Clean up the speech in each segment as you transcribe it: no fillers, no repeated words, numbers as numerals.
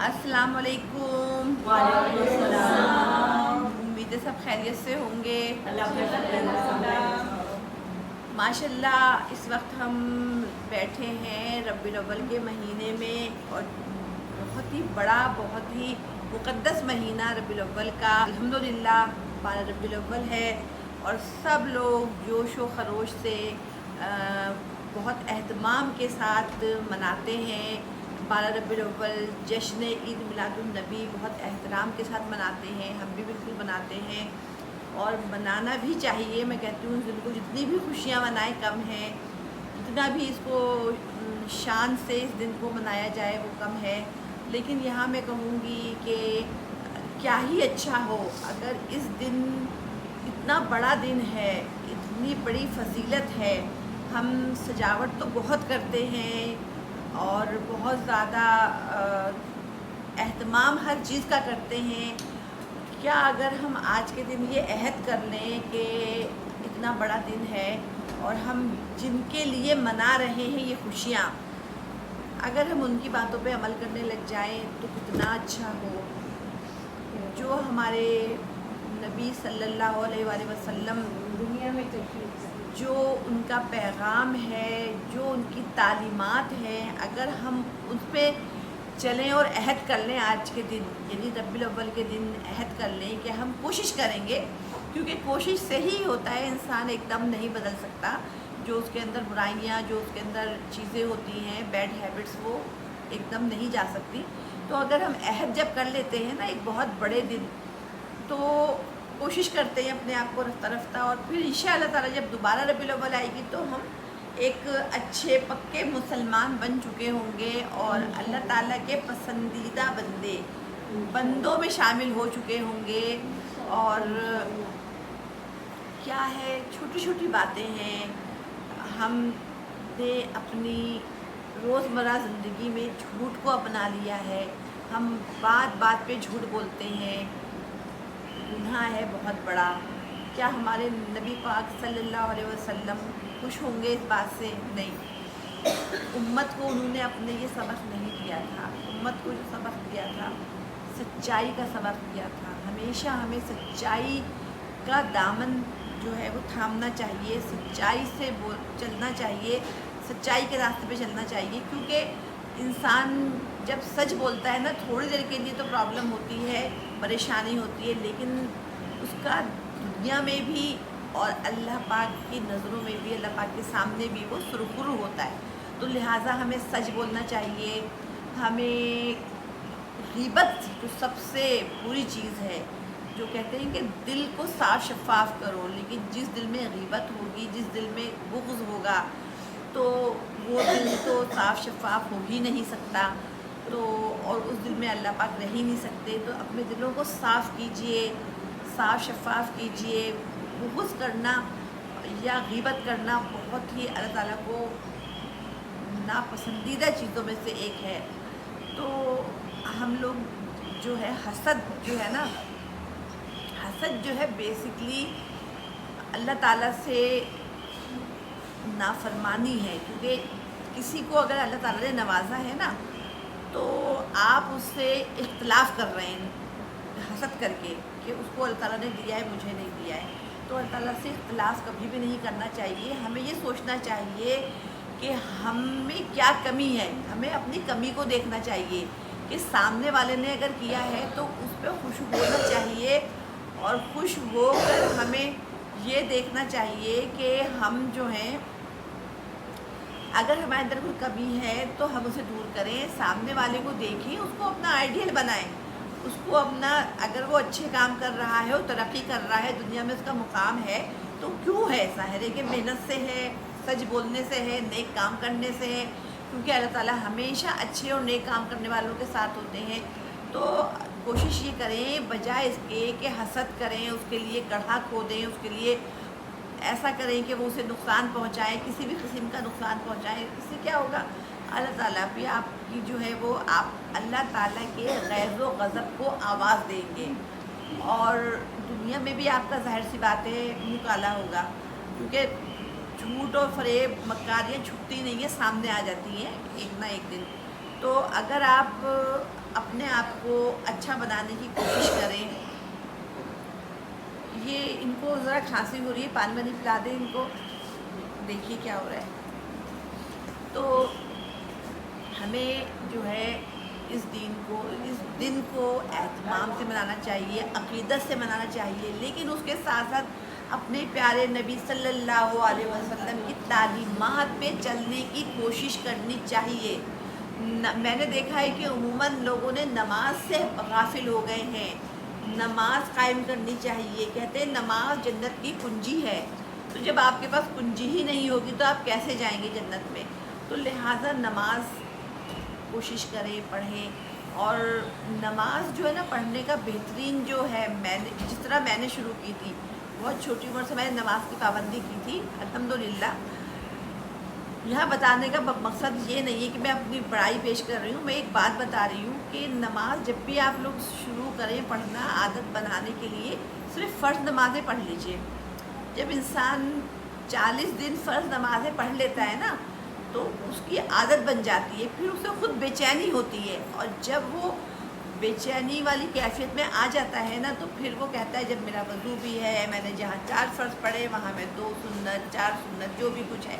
अस्सलाम वालेकुम। वालेकुम अस्सलाम। उम्मीद है सब खैरियत से होंगे। अल्लाह का शुक्र है। माशाल्लाह इस वक्त हम बैठे हैं रबीउल अव्वल के महीने में और बहुत ही बड़ा, बहुत ही मुक़द्दस महीना रबीउल अव्वल का। अल्हम्दुलिल्लाह 12 रबीउल अव्वल है और सब लोग जोश व खरोश से बहुत एहतमाम के साथ मनाते हैं। 12 रबीउल अव्वल जश्न ईद मिलादुन नबी बहुत एहतराम के साथ मनाते हैं, हम भी बिल्कुल मनाते हैं और मनाना भी चाहिए। मैं कहती हूँ जिनको जितनी भी खुशियाँ मनाएं कम है, जितना भी इसको शान से इस दिन को मनाया जाए वो कम है। लेकिन यहाँ मैं कहूँगी कि क्या ही अच्छा हो अगर इस दिन, इतना बड़ा दिन है, इतनी बड़ी फजीलत है, हम सजावट तो बहुत करते हैं और बहुत ज़्यादा एहतमाम हर चीज़ का करते हैं। क्या अगर हम आज के दिन ये अहद कर लें कि इतना बड़ा दिन है और हम जिनके लिए मना रहे हैं ये खुशियाँ, अगर हम उनकी बातों पे अमल करने लग जाएं तो कितना अच्छा हो। जो हमारे नबी सल्लल्लाहु अलैहि वसल्लम दुनिया में जो उनका पैगाम है, जो उनकी तालीमात हैं, अगर हम उस पर चलें और अहद कर लें आज के दिन, यानी रबीउल अव्वल के दिन अहद कर लें कि हम कोशिश करेंगे, क्योंकि कोशिश से ही होता है, इंसान एकदम नहीं बदल सकता। जो उसके अंदर बुराइयाँ, जो उसके अंदर चीज़ें होती हैं, बैड हैबिट्स, वो एकदम नहीं जा सकती। तो अगर हम अहद जब कर लेते हैं ना एक बहुत बड़े दिन, तो कोशिश करते हैं अपने आप को रफ्ता रफ्ता, और फिर इंशाअल्लाह ताला जब दोबारा रबीउल अव्वल आएगी तो हम एक अच्छे पक्के मुसलमान बन चुके होंगे और अल्लाह ताला के पसंदीदा बंदों में शामिल हो चुके होंगे। और क्या है, छोटी छोटी बातें हैं, हमने अपनी रोज़मर्रा ज़िंदगी में झूठ को अपना लिया है। हम बात बात पे झूठ बोलते हैं, गुनाह है बहुत बड़ा। क्या हमारे नबी पाक सल्लल्लाहु अलैहि वसल्लम खुश होंगे इस बात से? नहीं। उम्मत को उन्होंने अपने ये सबक नहीं दिया था। उम्मत को जो सबक दिया था, सच्चाई का सबक दिया था। हमेशा हमें सच्चाई का दामन जो है वो थामना चाहिए, सच्चाई से चलना चाहिए, सच्चाई के रास्ते पे चलना चाहिए। क्योंकि इंसान जब सच बोलता है ना, थोड़ी देर के लिए तो प्रॉब्लम होती है, परेशानी होती है, लेकिन उसका दुनिया में भी और अल्लाह पाक की नज़रों में भी, अल्लाह पाक के सामने भी वो सुरखुरु होता है। तो लिहाजा हमें सच बोलना चाहिए। हमें गीबत जो सबसे बुरी चीज़ है, जो कहते हैं कि दिल को साफ शफाफ करो, लेकिन जिस दिल में गीबत होगी, जिस दिल में बुग़्ज़ होगा, तो वो दिल तो साफ शफाफ हो ही नहीं सकता। तो और उस दिल में अल्लाह पाक रह ही नहीं सकते। तो अपने दिलों को साफ़ कीजिए, साफ शफाफ कीजिए। बुग़्ज़ करना या गीबत करना बहुत ही अल्लाह ताला को नापसंदीदा चीज़ों में से एक है। तो हम लोग जो है हसद जो है ना, हसद जो है बेसिकली अल्लाह ताला से नाफरमानी है। क्योंकि किसी को अगर अल्लाह ताला ने नवाजा है ना, तो आप उससे इख्तिलाफ़ कर रहे हैं हसद करके कि उसको अल्लाह ताला ने दिया है, मुझे नहीं दिया है। तो अल्लाह ताला से इख्तिलाफ़ कभी भी नहीं करना चाहिए। हमें ये सोचना चाहिए कि हम में क्या कमी है, हमें अपनी कमी को देखना चाहिए कि सामने वाले ने अगर किया है तो उस पर खुश होना चाहिए, और खुश होकर हमें ये देखना चाहिए कि हम जो हैं, अगर हमारे अंदर कोई कमी है तो हम उसे दूर करें, सामने वाले को देखें, उसको अपना आइडियल बनाएं, उसको अपना, अगर वो अच्छे काम कर रहा है, वो तरक्की कर रहा है, दुनिया में उसका मुकाम है, तो क्यों है? ज़ाहिर है कि मेहनत से है, सच बोलने से है, नेक काम करने से है। क्योंकि अल्लाह ताला हमेशा अच्छे और नेक काम करने वालों के साथ होते हैं। तो कोशिश ये करें, बजाय इसके कि हसद करें, उसके लिए गड्ढा खोदें, उसके लिए ऐसा करें कि वो उसे नुकसान पहुँचाए, किसी भी किस्म का नुकसान पहुँचाए। इससे क्या होगा, अल्लाह ताला भी आपकी जो है वो, आप अल्लाह ताला के ग़ैज़ व ग़ज़ब को आवाज़ देंगे, और दुनिया में भी आपका ज़ाहिर सी बात है मुँह काला होगा। क्योंकि झूठ और फ़रेब, मक्कारियाँ छुपती नहीं है, सामने आ जाती हैं एक ना एक दिन। तो अगर आप اپنے آپ کو اچھا بنانے کی کوشش کریں. یہ ان کو ذرا کھانسی ہو رہی ہے, پانی وانی پلا دیں ان کو, دیکھیے کیا ہو رہا ہے. تو ہمیں جو ہے اس دن کو اہتمام سے منانا چاہیے, عقیدت سے منانا چاہیے, لیکن اس کے ساتھ ساتھ اپنے پیارے نبی صلی اللہ علیہ وسلم کی تعلیمات پہ چلنے کی کوشش کرنی چاہیے. میں نے دیکھا ہے کہ عموماً لوگوں نے نماز سے غافل ہو گئے ہیں. نماز قائم کرنی چاہیے. کہتے ہیں نماز جنت کی کنجی ہے. تو جب آپ کے پاس کنجی ہی نہیں ہوگی تو آپ کیسے جائیں گے جنت میں؟ تو لہٰذا نماز کوشش کریں, پڑھیں. اور نماز جو ہے نا پڑھنے کا بہترین جو ہے, جس طرح میں نے شروع کی تھی, بہت چھوٹی عمر سے میں نے نماز کی پابندی کی تھی الحمدللہ. یہاں بتانے کا مقصد یہ نہیں ہے کہ میں اپنی بڑائی پیش کر رہی ہوں, میں ایک بات بتا رہی ہوں کہ نماز جب بھی آپ لوگ شروع کریں پڑھنا عادت بنانے کے لیے, صرف فرض نمازیں پڑھ لیجئے. جب انسان 40 دن فرض نمازیں پڑھ لیتا ہے نا تو اس کی عادت بن جاتی ہے, پھر اسے خود بے چینی ہوتی ہے, اور جب وہ بے چینی والی کیفیت میں آ جاتا ہے نا تو پھر وہ کہتا ہے جب میرا وضو بھی ہے, میں نے جہاں 4 فرض پڑھے وہاں میں 2 سنت 4 سنت جو بھی کچھ ہے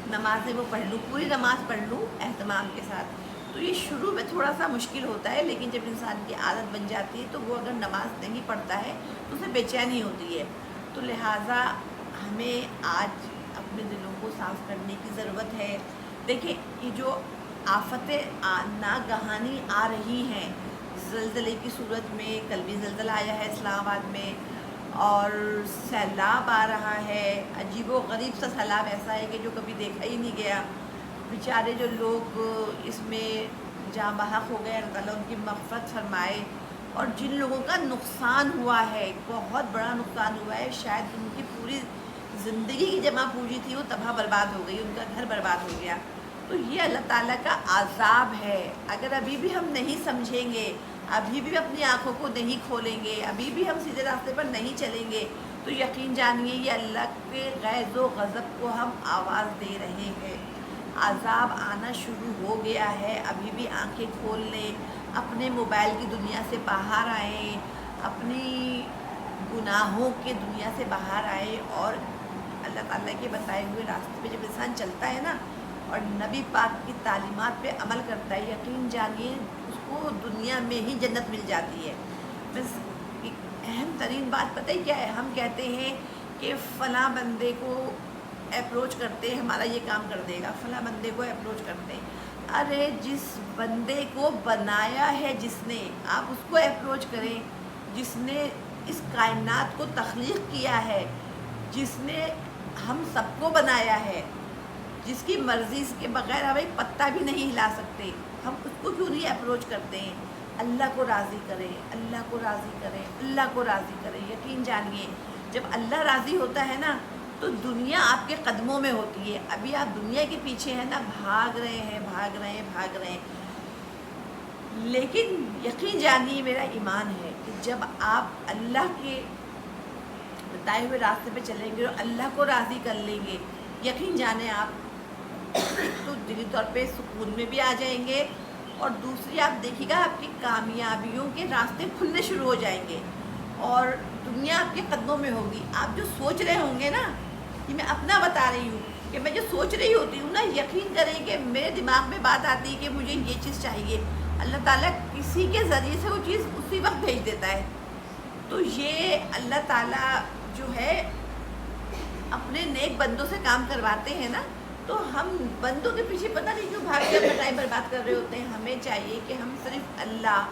نمازیں وہ پڑھ لوں, پوری نماز پڑھ لوں اہتمام کے ساتھ. تو یہ شروع میں تھوڑا سا مشکل ہوتا ہے, لیکن جب انسان کی عادت بن جاتی ہے تو وہ اگر نماز نہیں پڑھتا ہے تو اسے بے چینی ہوتی ہے. تو لہٰذا ہمیں آج اپنے دلوں کو صاف کرنے کی ضرورت ہے. دیکھیں یہ جو آفتیں ناگہانی آ رہی ہیں زلزلے کی صورت میں, کل بھی زلزلہ آیا ہے اسلام آباد میں, اور سیلاب آ رہا ہے, عجیب و غریب سا سیلاب ایسا ہے کہ جو کبھی دیکھا ہی نہیں گیا. بیچارے جو لوگ اس میں جاں بحق ہو گئے, اللہ تعالیٰ ان کی مغفرت فرمائے. اور جن لوگوں کا نقصان ہوا ہے, بہت بڑا نقصان ہوا ہے, شاید ان کی پوری زندگی کی جمع پوجی تھی وہ تباہ برباد ہو گئی, ان کا گھر برباد ہو گیا. تو یہ اللہ تعالیٰ کا عذاب ہے. اگر ابھی بھی ہم نہیں سمجھیں گے, ابھی بھی اپنی آنکھوں کو نہیں کھولیں گے, ابھی بھی ہم سیدھے راستے پر نہیں چلیں گے تو یقین جانیے یہ اللہ کے غیظ و غضب کو ہم آواز دے رہے ہیں. عذاب آنا شروع ہو گیا ہے. ابھی بھی آنکھیں کھول لیں, اپنے موبائل کی دنیا سے باہر آئیں, اپنی گناہوں کے دنیا سے باہر آئیں, اور اللہ تعالیٰ کے بتائے ہوئے راستے پہ جب انسان چلتا ہے نا اور نبی پاک کی تعلیمات پہ عمل کرتا ہے, یقین جانیے اس کو دنیا میں ہی جنت مل جاتی ہے. بس ایک اہم ترین بات پتہ ہے کیا ہے, ہم کہتے ہیں کہ فلاں بندے کو اپروچ کرتے ہیں ہمارا یہ کام کر دے گا, فلاں بندے کو اپروچ کرتے ہیں. ارے جس بندے کو بنایا ہے جس نے, آپ اس کو اپروچ کریں. جس نے اس کائنات کو تخلیق کیا ہے, جس نے ہم سب کو بنایا ہے, جس کی مرضی کے بغیر ہم ایک پتا بھی نہیں ہلا سکتے, ہم اس کو کیوں نہیں اپروچ کرتے ہیں؟ اللہ کو راضی کریں, اللہ کو راضی کریں, اللہ کو راضی کریں. یقین جانیے جب اللہ راضی ہوتا ہے نا تو دنیا آپ کے قدموں میں ہوتی ہے. ابھی آپ دنیا کے پیچھے ہیں نا, بھاگ رہے ہیں بھاگ رہے ہیں بھاگ رہے ہیں, لیکن یقین جانیے میرا ایمان ہے کہ جب آپ اللہ کے بتائے ہوئے راستے پہ چلیں گے اور اللہ کو راضی کر لیں گے, یقین جانیں آپ تو دلی طور پہ سکون میں بھی آ جائیں گے, اور دوسری آپ دیکھیے گا آپ کی کامیابیوں کے راستے کھلنے شروع ہو جائیں گے, اور دنیا آپ کے قدموں میں ہوگی. آپ جو سوچ رہے ہوں گے نا, کہ میں اپنا بتا رہی ہوں کہ میں جو سوچ رہی ہوتی ہوں نا, یقین کریں کہ میرے دماغ میں بات آتی ہے کہ مجھے یہ چیز چاہیے, اللہ تعالیٰ کسی کے ذریعے سے وہ چیز اسی وقت بھیج دیتا ہے. تو یہ اللہ تعالیٰ جو ہے اپنے نیک بندوں سے کام کرواتے ہیں نا, تو ہم بندوں کے پیچھے پتہ نہیں کیوں بھاگ کے اپنا ٹائم برباد کر رہے ہوتے ہیں. ہمیں چاہیے کہ ہم صرف اللہ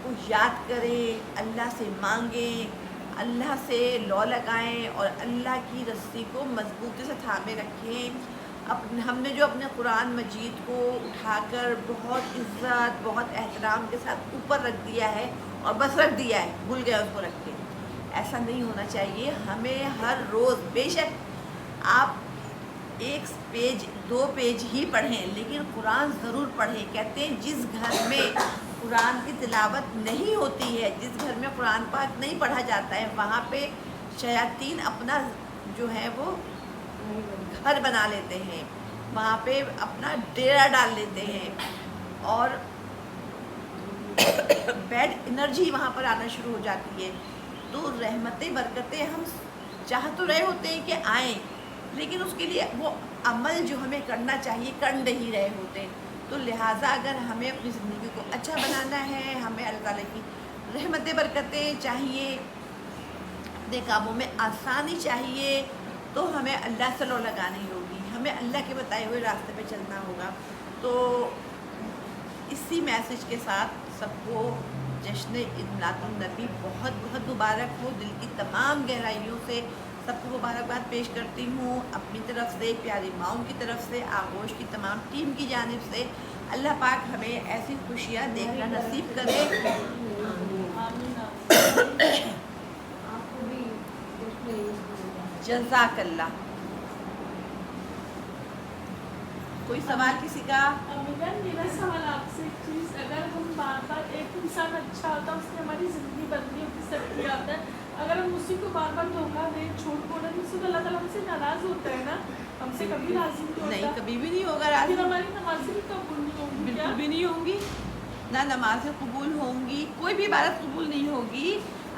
کو یاد کریں, اللہ سے مانگیں, اللہ سے لو لگائیں, اور اللہ کی رسی کو مضبوطی سے تھامے رکھیں. ہم نے جو اپنے قرآن مجید کو اٹھا کر بہت عزت بہت احترام کے ساتھ اوپر رکھ دیا ہے, اور بس رکھ دیا ہے, بھول گیا اس کو رکھ کے. ایسا نہیں ہونا چاہیے. ہمیں ہر روز, بے شک آپ 1 پیج 2 پیج ہی پڑھیں, لیکن قرآن ضرور پڑھیں. کہتے ہیں جس گھر میں قرآن کی تلاوت نہیں ہوتی ہے, جس گھر میں قرآن پاک نہیں پڑھا جاتا ہے, وہاں پہ شیاطین اپنا جو ہے وہ گھر بنا لیتے ہیں, وہاں پہ اپنا ڈیرا ڈال لیتے ہیں, اور बैड एनर्जी वहाँ पर आना शुरू हो जाती है। तो रहमतें बरकतें हम चाह तो रहे होते हैं कि आएँ, लेकिन उसके लिए वो अमल जो हमें करना चाहिए कर नहीं रहे होते हैं। तो लिहाजा अगर हमें अपनी ज़िंदगी को अच्छा बनाना है, हमें अल्लाह ताला की रहमतें बरकतें चाहिए, अपने कामों में आसानी चाहिए, तो हमें अल्लाह से लो लगानी होगी, हमें अल्लाह के बताए हुए रास्ते पे चलना होगा। तो इसी मैसेज के साथ सबको जश्न ईद मिलादुन्नबी बहुत बहुत मुबारक हो। दिल की तमाम गहराइयों से सबको मुबारकबाद पेश करती हूँ, अपनी तरफ से, प्यारी माओं की तरफ से, आगोश की तमाम टीम की जानिब से। अल्लाह पाक हमें ऐसी खुशियाँ देखना नसीब करे। आपको भी जश्न ईद मुबारक। जज़ाकल्लाह। कोई सवाल किसी का? अमीगन, मेरा सवाल आपसे एक चीज़, अगर हम बार बार एक इंसान अच्छा होता है, उसने हमारी ज़िंदगी बदली होती सकती आता है, अगर हम उसी को बार बार धोखा दें, झूठ बोलें, तो उससे अल्लाह ताला हमसे नाराज़ होता है ना, हमसे कभी राज़ी नहीं होता। नहीं, कभी भी नहीं होगा राज़ी। फिर हमारी नमाज़ें भी कबूल नहीं होंगी क्या? बिल्कुल भी नहीं होंगी, ना नमाज़ें कबूल होंगी, कोई भी इबादत कबूल नहीं होगी।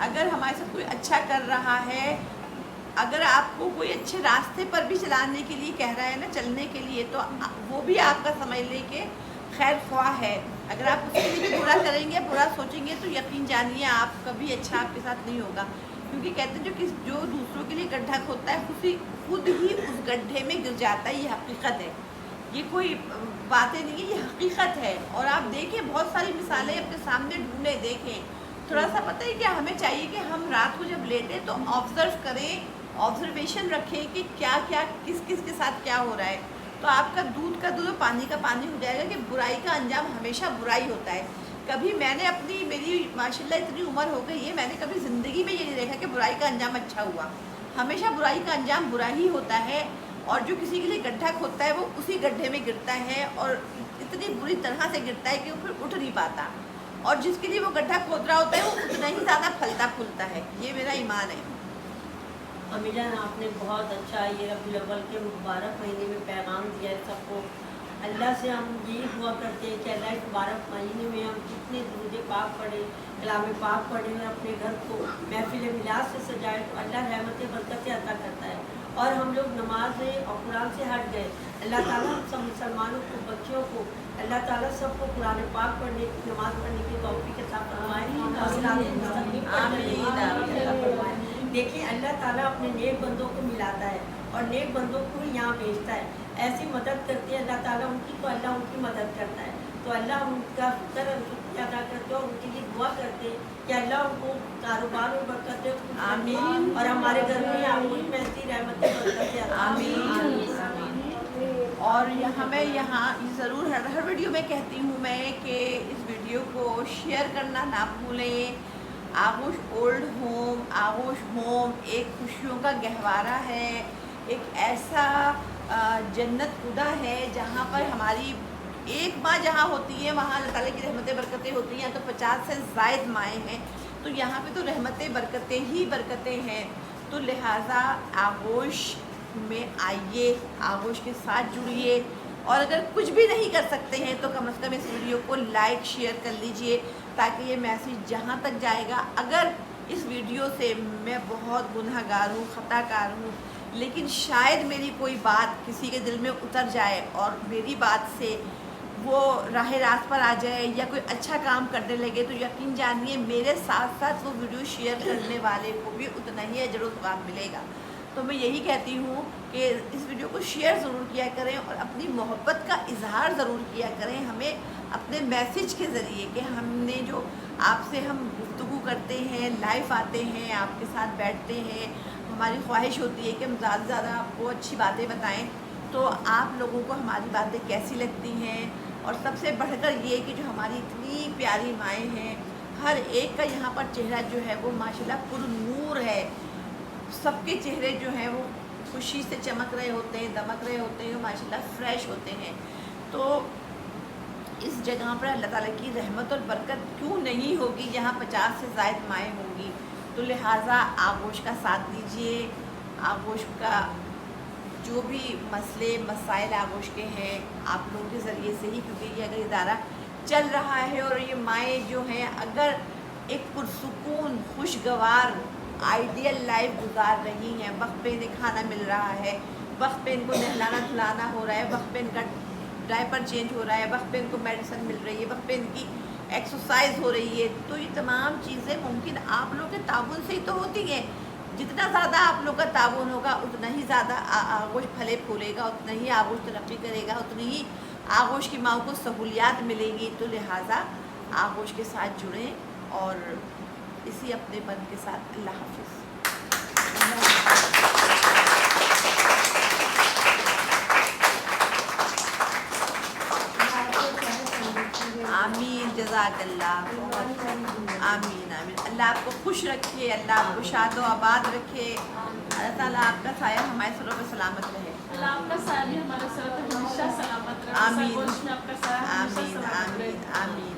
अगर हमारे साथ कोई अच्छा कर रहा है, अगर आपको कोई अच्छे रास्ते पर भी चलाने के लिए कह रहा है ना, चलने के लिए, तो वो भी आपका समझ ले कि खैर ख्वाह है। अगर आप उसके लिए भी बुरा करेंगे, बुरा सोचेंगे, तो यकीन जानिए आप कभी अच्छा आपके साथ नहीं होगा। क्योंकि कहते हैं जो दूसरों के लिए गड्ढा खोदता है, खुद ही उस गड्ढे में गिर जाता है। ये हकीकत है, ये कोई बातें नहीं है, ये हकीकत है। और आप देखें, बहुत सारी मिसालें अपने सामने ढूंढे, देखें। थोड़ा सा पता है कि हमें चाहिए कि हम रात को जब लेटें तो ऑब्जर्व करें, ऑब्जर्वेशन रखें कि क्या क्या किस किस के साथ क्या हो रहा है। तो आपका दूध का दूध और पानी का पानी हो जाएगा कि बुराई का अंजाम हमेशा बुराई होता है। कभी मैंने मेरी माशाल्लाह इतनी उम्र हो गई है, मैंने कभी ज़िंदगी में ये नहीं देखा कि बुराई का अंजाम अच्छा हुआ। हमेशा बुराई का अंजाम बुरा ही होता है, और जो किसी के लिए गड्ढा खोदता है वो उसी गड्ढे में गिरता है, और इतनी बुरी तरह से गिरता है कि वो फिर उठ नहीं पाता। और जिसके लिए वो गड्ढा खोद रहा होता है वो उतना ही ज़्यादा फलता फूलता है। ये मेरा ईमान है। अमीजान, आपने बहुत अच्छा ये रबीउल अव्वल के मुबारक महीने में पैगाम दिया है सबको। अल्लाह से हम यही दुआ करते हैं कि अल्लाह के मुबारक महीने में हम जितने दुरूद पाक पढ़े, कलाम पाक पढ़े और अपने घर को महफिल मिलाद से सजाए, तो अल्लाह रहमत बरकतें अता करता है। और हम लोग नमाज और कुरान से हट गए। अल्लाह ताला हम सब मुसलमानों को, बच्चों को, अल्लाह ताला सबको कुरान पाक पढ़ने की, नमाज पढ़ने की तौफीक के साथ फरमाए। देखिए, अल्लाह ताला अपने नेक बंदों को मिलाता है और नेक बंदों को ही यहाँ भेजता है। ऐसी मदद करती है अल्लाह ताला उनकी, तो अल्लाह उनकी मदद करता है। तो अल्लाह उनका शुक्रिया अदा करते हैं और उनके लिए दुआ करते हैं कि अल्लाह उनको कारोबार में बरकत दे, आमीन। और हमारे घर में आमीन में ऐसी रहमतें बरकतें, आमीन। और मैं यहाँ ज़रूर हर वीडियो में कहती हूँ मैं कि इस वीडियो को शेयर करना ना भूलें। आगोश ओल्ड होम, आगोश होम एक खुशियों का गहवारा है, एक ऐसा जन्नत खुदा है जहाँ पर हमारी एक माँ जहाँ होती है वहाँ अल्लाह ताला की रहमतें बरकतें होती हैं। यहाँ तो 50 से ज़ायद माएँ हैं, तो यहाँ पे तो रहमतें बरकतें ही बरकतें हैं। तो लिहाजा आगोश में आइए, आगोश के साथ जुड़िए, और अगर कुछ भी नहीं कर सकते हैं तो कम से कम इस वीडियो को लाइक शेयर कर लीजिए, ताकि ये मैसेज जहाँ तक जाएगा। अगर इस वीडियो से मैं बहुत गुनहगार हूँ, ख़ताकार हूँ, लेकिन शायद मेरी कोई बात किसी के दिल में उतर जाए और मेरी बात से वो राह रास्त पर आ जाए या कोई अच्छा काम करने लगे, तो यकीन जानिए मेरे साथ साथ वो वीडियो शेयर करने वाले को भी उतना ही अजर व सवाब मिलेगा। तो मैं यही कहती हूँ कि इस वीडियो को शेयर ज़रूर किया करें और अपनी मोहब्बत का इजहार ज़रूर किया करें हमें अपने मैसेज के ज़रिए, कि हमने जो आपसे हम गुफ्तगू करते हैं, लाइव आते हैं, आपके साथ बैठते हैं, हमारी ख्वाहिश होती है कि हम ज़्यादा से ज़्यादा आपको अच्छी बातें बताएं। तो आप लोगों को हमारी बातें कैसी लगती हैं, और सबसे बढ़कर ये कि जो हमारी इतनी प्यारी माएँ हैं, हर एक का यहाँ पर चेहरा जो है वो माशाल्लाह पुरनूर है। सबके चेहरे जो हैं वो खुशी से चमक रहे होते हैं, दमक रहे होते हैं, माशाल्लाह फ्रेश होते हैं। तो इस जगह पर अल्लाह ताला की रहमत और बरकत क्यों नहीं होगी जहाँ 50 से ज़ायद माएँ होंगी। तो लिहाजा आगोश का साथ दीजिए, आगोश का जो भी मसले मसाइल आगोश के हैं आप लोगों के ज़रिए से ही, क्योंकि ये अगर इदारा चल रहा है और ये माएँ जो हैं अगर एक पुरसुकून खुशगवार आइडियल लाइफ गुजार रही हैं, वक्त पे इन्हें खाना मिल रहा है, वक्त पे इनको नहलाना धुलाना हो रहा है, वक्त पे इनका डायपर चेंज हो रहा है, वक्त पे इनको मेडिसिन मिल रही है, वक्त पे इनकी एक्सरसाइज हो रही है, तो ये तमाम चीज़ें मुमकिन आप लोग के ताउन से ही तो होती हैं। जितना ज़्यादा आप लोग का ताउन होगा उतना ही ज़्यादा आगोश फले फूलेगा, उतना ही आगोश तरक्की करेगा, उतनी ही आगोश की माँ को सहूलियात मिलेंगी। तो लिहाजा आगोश के साथ जुड़ें और इसी अपनेपन के साथ अल्लाह हाफिज़। आमीन, जज़ाकल्लाह, आमीन आमीन। अल्लाह आपको खुश रखे, अल्लाह आपको शाद व आबाद रखे, अल्लाह ताला आपका साया हमारे सरों पे सलामत रहे। अल्लाह आपका साया भी हमारे सर पे हमेशा सलामत रहे, आमीन सरगोश में आपका साया हमेशा आमीन सलामत रहे। आमीन आमीन